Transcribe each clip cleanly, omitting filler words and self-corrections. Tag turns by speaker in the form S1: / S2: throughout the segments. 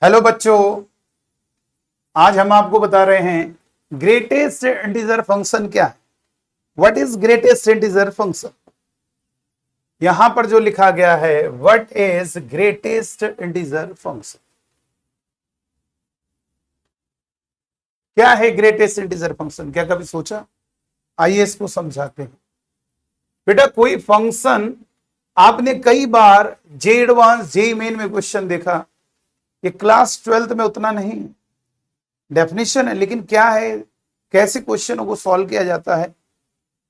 S1: Hello बच्चों, आज हम आपको बता रहे हैं ग्रेटेस्ट इंटीजर फंक्शन क्या है। What is greatest integer function. यहां पर जो लिखा गया है what is greatest integer function, क्या है ग्रेटेस्ट इंटीजर फंक्शन, क्या कभी सोचा? आइए इसको समझाते हैं। बेटा कोई फंक्शन आपने कई बार जे एडवांस जे मेन में क्वेश्चन देखा, ये क्लास 12th में उतना नहीं डेफिनेशन है, लेकिन क्या है, कैसे क्वेश्चनों को सॉल्व किया जाता है,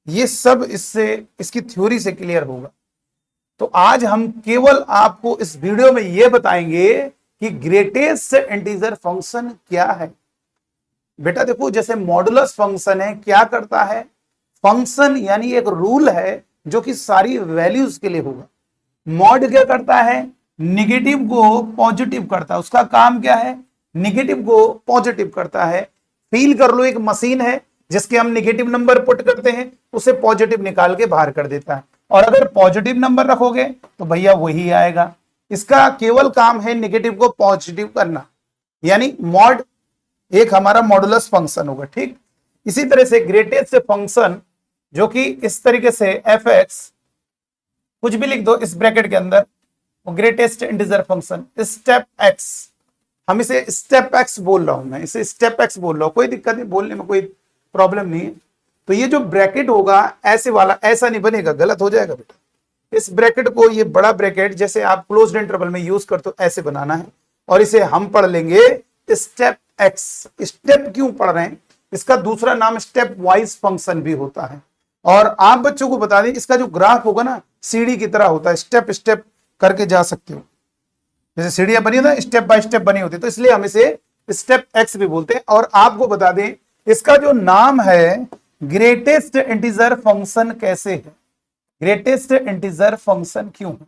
S1: ये सब इसकी थ्योरी से क्लियर होगा। तो आज हम केवल आपको इस वीडियो में यह बताएंगे कि ग्रेटेस्ट इंटीजर फंक्शन क्या है। बेटा देखो, जैसे मॉडुलस फंक्शन है, क्या करता है, फंक्शन यानी एक रूल है जो कि सारी वैल्यूज के लिए होगा। मॉड क्या करता है, निगेटिव को पॉजिटिव करता है, उसका काम क्या है, निगेटिव को पॉजिटिव करता है। फील कर लो, एक मशीन है जिसके हम निगेटिव नंबर पुट करते हैं, उसे पॉजिटिव निकाल के बाहर कर देता है, और अगर पॉजिटिव नंबर रखोगे तो भैया वही आएगा। इसका केवल काम है निगेटिव को पॉजिटिव करना, यानी मॉड एक हमारा मॉडुलस फंक्शन होगा। ठीक इसी तरह से ग्रेटेस्ट फंक्शन जो कि इस तरीके से एफ एक्स, कुछ भी लिख दो इस ब्रैकेट के अंदर, greatest integer function step x, हम इसे स्टेप एक्स बोल रहा हूं, मैं इसे स्टेप एक्स बोल रहा हूं, कोई दिक्कत नहीं, बोलने में कोई प्रॉब्लम नहीं है। तो ये जो ब्रैकेट होगा ऐसे वाला, ऐसा नहीं बनेगा, गलत हो जाएगा बेटा। इस ब्रैकेट को, ये बड़ा ब्रैकेट जैसे आप क्लोज्ड इंटरवल में यूज करते हो, ऐसे बनाना है, और इसे हम पढ़ लेंगे स्टेप एक्स। स्टेप क्यों पढ़ रहे हैं, इसका दूसरा नाम स्टेप वाइज फंक्शन भी होता है। और आप बच्चों को बता दें, इसका जो ग्राफ होगा ना सीढ़ी की तरह होता है, स्टेप स्टेप करके जा सकते हो, जैसे सीढ़ियां बनी होती है स्टेप बाय स्टेप बनी होती है, तो इसलिए हम इसे स्टेप एक्स भी बोलते हैं। और आपको बता दें इसका जो नाम है ग्रेटेस्ट इंटीजर फंक्शन कैसे है, ग्रेटेस्ट इंटीजर फंक्शन क्यों है,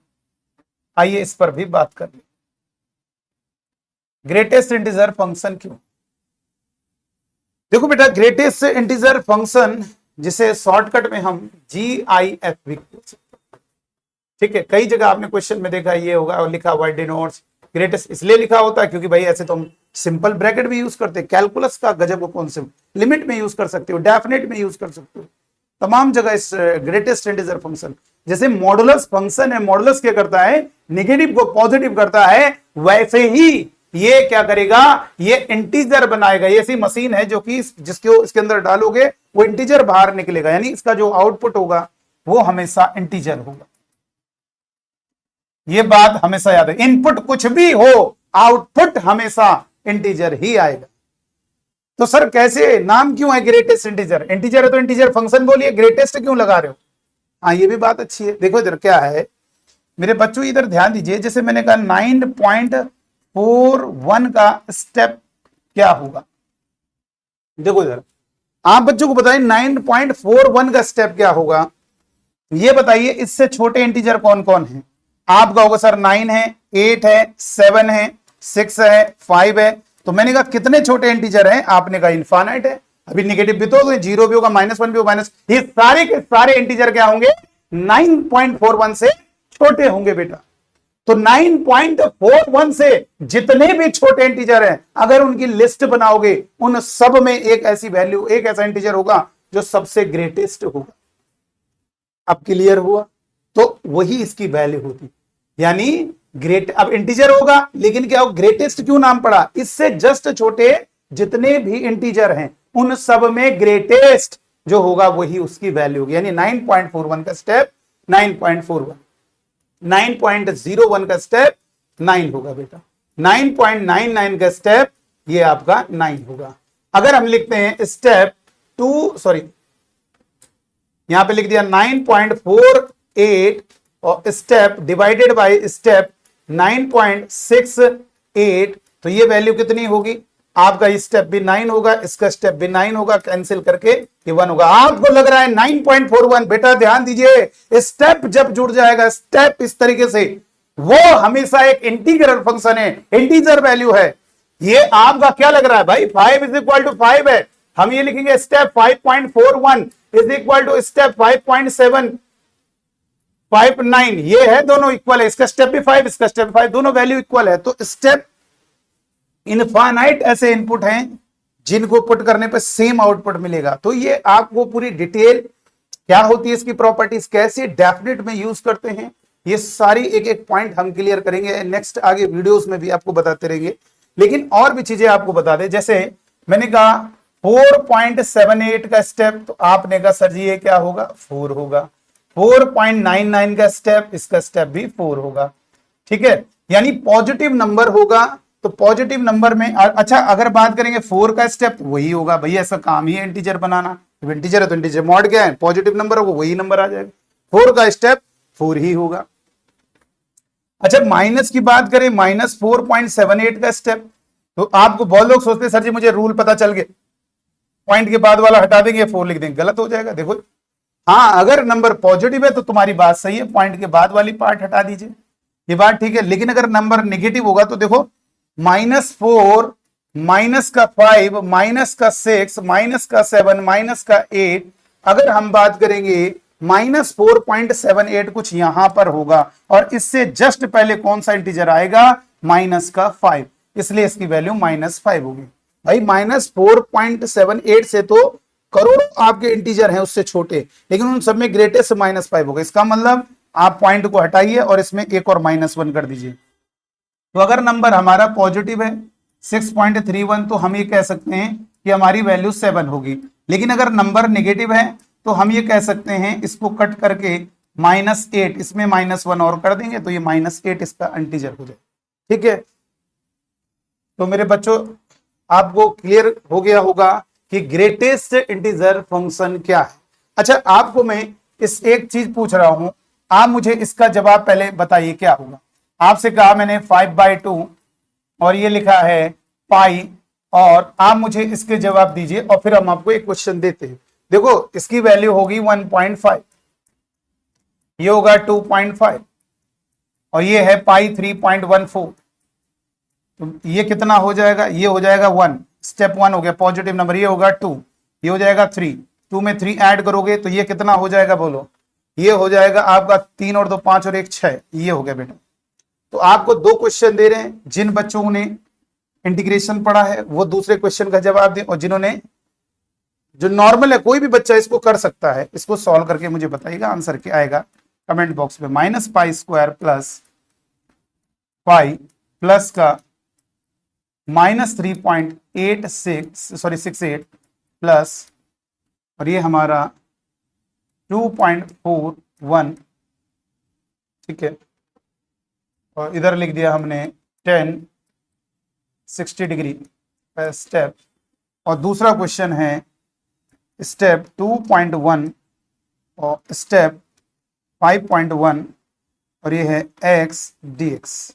S1: आइए इस पर भी बात कर ले। ग्रेटेस्ट इंटीजर फंक्शन क्यों, देखो बेटा ग्रेटेस्ट इंटीजर फंक्शन जिसे शॉर्टकट में हम GIF भी बोल सकते हैं। ठीक है, कई जगह आपने क्वेश्चन में देखा ये होगा और लिखा हुआ डिनोट्स ग्रेटेस्ट, इसलिए लिखा होता है क्योंकि भाई ऐसे तो हम सिंपल ब्रैकेट भी यूज करते हैं, कैलकुलस का गजब कॉन्सेप्ट, लिमिट में यूज कर सकते हो, डेफिनेट में यूज कर सकते हो, तमाम जगह इस ग्रेटेस्ट इंटीजर फंक्शन। जैसे मॉडुलस फंक्शन है, मॉडुलस क्या करता है, निगेटिव को पॉजिटिव करता है, वैसे ही ये क्या करेगा, ये इंटीजर बनाएगा। ये ऐसी मशीन है जो कि जिसको इसके अंदर डालोगे वो इंटीजर बाहर निकलेगा, यानी इसका जो आउटपुट होगा वो हमेशा इंटीजर होगा। ये बात हमेशा याद है, इनपुट कुछ भी हो आउटपुट हमेशा इंटीजर ही आएगा। तो सर कैसे, नाम क्यों है ग्रेटेस्ट इंटीजर, इंटीजर है तो इंटीजर फंक्शन बोलिए, ग्रेटेस्ट क्यों लगा रहे हो। हाँ ये भी बात अच्छी है। देखो इधर क्या है मेरे बच्चों, इधर ध्यान दीजिए, जैसे मैंने कहा 9.41 का स्टेप क्या होगा। देखो इधर आप बच्चों को बताइए 9.41 का स्टेप क्या होगा, ये बताइए इससे छोटे इंटीजर कौन कौन है। आपका होगा सर 9 है, 8 है, 7 है, 6 है, 5 है। तो मैंने कहा कितने छोटे इंटीजर हैं, आपने कहा इनफाइनाइट है। अभी निगेटिव भी तो जीरो भी होगा, -1 भी होगा, माइनस, ये सारे के सारे इंटीजर क्या होंगे 9.41 से छोटे होंगे बेटा। तो 9.41 से जितने भी छोटे इंटीजर हैं, अगर उनकी लिस्ट बनाओगे उन सब में एक ऐसी वैल्यू, एक ऐसा इंटीजर होगा जो सबसे ग्रेटेस्ट होगा। अब क्लियर हुआ, तो वही इसकी वैल्यू होती, यानी ग्रेट, अब इंटीजर होगा लेकिन क्या हो, ग्रेटेस्ट क्यों नाम पड़ा, इससे जस्ट छोटे जितने भी इंटीजर हैं उन सब में ग्रेटेस्ट जो होगा वही उसकी वैल्यू होगी। यानी 9.41 का स्टेप 9.41, 9.01 का स्टेप 9 होगा बेटा, 9.99 का स्टेप ये आपका 9 होगा। अगर हम लिखते हैं स्टेप 2, सॉरी यहां पे लिख दिया 9.48 और स्टेप डिवाइडेड बाय स्टेप 9.68, तो ये वैल्यू कितनी होगी, आपका स्टेप भी 9 होगा, इसका स्टेप भी 9 होगा, कैंसिल करके ये 1 होगा। आपको लग रहा है 9.41, बेटा ध्यान दीजिए, स्टेप जब जुड़ जाएगा, स्टेप इस तरीके से, वो हमेशा एक इंटीग्रल फंक्शन है, इंटीजर वैल्यू है। ये आपका क्या लग रहा है भाई, 5 = 5 है, हम ये लिखेंगे स्टेप 5.41 = स्टेप 5.759, ये है, दोनों इक्वल है, इसका स्टेप भी 5, इसका स्टेप 5, दोनों वैल्यू इक्वल है। तो स्टेप इनफाइनाइट ऐसे इनपुट हैं जिनको पुट करने पर सेम आउटपुट मिलेगा। तो ये आपको पूरी डिटेल क्या होती है इसकी प्रॉपर्टीज, कैसे डेफिनेट में यूज करते हैं, ये सारी एक एक पॉइंट हम क्लियर करेंगे नेक्स्ट आगे वीडियोस में भी आपको बताते रहेंगे। लेकिन और भी चीजें आपको बता दें, जैसे मैंने कहा 4.78 का स्टेप, तो आपने कहा सर जी ये क्या होगा, 4 होगा। 4.99 का स्टेप, इसका स्टेप भी 4 होगा। ठीक है, यानी पॉजिटिव नंबर होगा तो पॉजिटिव नंबर में अच्छा अगर बात करेंगे 4 का स्टेप तो वही होगा, भैया ऐसा काम ही है इंटीजर बनाना, इंटीजर है तो इंटीजर मॉड क्या है, पॉजिटिव नंबर होगा वही नंबर आ जाएगा, 4 का स्टेप 4 ही होगा। अच्छा माइनस की बात करें, -4.78 का स्टेप, तो आपको बहुत लोग सोचते हैं सर जी मुझे रूल पता चल गया, पॉइंट के बाद वाला हटा देंगे 4 लिख देंगे, गलत हो जाएगा। देखो हाँ अगर नंबर पॉजिटिव है तो तुम्हारी बात सही है, पॉइंट के बाद वाली पार्ट हटा दीजिए, ये बात ठीक है। लेकिन अगर नंबर नेगेटिव होगा तो देखो -4 माइनस का 5 माइनस का 6 माइनस का 7 माइनस का 8, अगर हम बात करेंगे -4.78 कुछ यहां पर होगा और इससे जस्ट पहले कौन सा इंटीजर आएगा, माइनस का 5, इसलिए इसकी वैल्यू -5 होगी। भाई -4.78 से तो करोड़ों आपके इंटीजर हैं उससे छोटे, लेकिन उन सब में ग्रेटेस्ट -5 होगा। इसका मतलब आप पॉइंट को हटाइए और इसमें एक और -1 कर दीजिए। तो अगर नंबर हमारा पॉजिटिव है 6.31 तो हम ये कह सकते हैं कि हमारी वैल्यू 7 होगी। लेकिन अगर नंबर नेगेटिव है तो हम ये कह सकते हैं, इसको कट करके -8, इसमें -1 और कर देंगे तो ये -8 इसका इंटीजर हो जाए। ठीक है, तो मेरे बच्चों आपको क्लियर हो गया होगा कि ग्रेटेस्ट इंटीजर फंक्शन क्या है। अच्छा आपको मैं इस एक चीज पूछ रहा हूं, आप मुझे इसका जवाब पहले बताइए क्या होगा। आपसे कहा मैंने 5/2 और ये लिखा है पाई, और आप मुझे इसके जवाब दीजिए और फिर हम आपको एक क्वेश्चन देते हैं। देखो इसकी वैल्यू होगी 1.5, ये होगा 2.5 और ये है पाई 3.14, तो ये कितना हो जाएगा, ये हो जाएगा 1, स्टेप 1 हो गया पॉजिटिव नंबर, ये होगा 2, ये हो जाएगा 3, 2 में 3 ऐड करोगे तो ये कितना हो जाएगा बोलो, ये हो जाएगा आपका 3 और 2 5 और 1 6, ये हो गया बेटा। तो आपको 2 क्वेश्चन दे रहे हैं, जिन बच्चों ने इंटीग्रेशन पढ़ा है वो दूसरे क्वेश्चन का जवाब दें, और जिन्होंने जो नॉर्मल है कोई भी बच्चा इसको कर सकता है, इसको सॉल्व करके मुझे बताइएगा आंसर क्या आएगा कमेंट बॉक्स में। -π² प्लस पाई प्लस का -3.68 प्लस और ये हमारा 2.41, ठीक है, और इधर लिख दिया हमने 10 60 डिग्री स्टेप। और दूसरा क्वेश्चन है स्टेप 2.1 और स्टेप 5.1 और ये है x dx।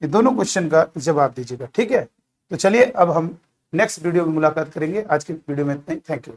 S1: ये दोनों क्वेश्चन का जवाब दीजिएगा। ठीक है, तो चलिए अब हम नेक्स्ट वीडियो में मुलाकात करेंगे। आज की वीडियो में इतना ही, थैंक यू।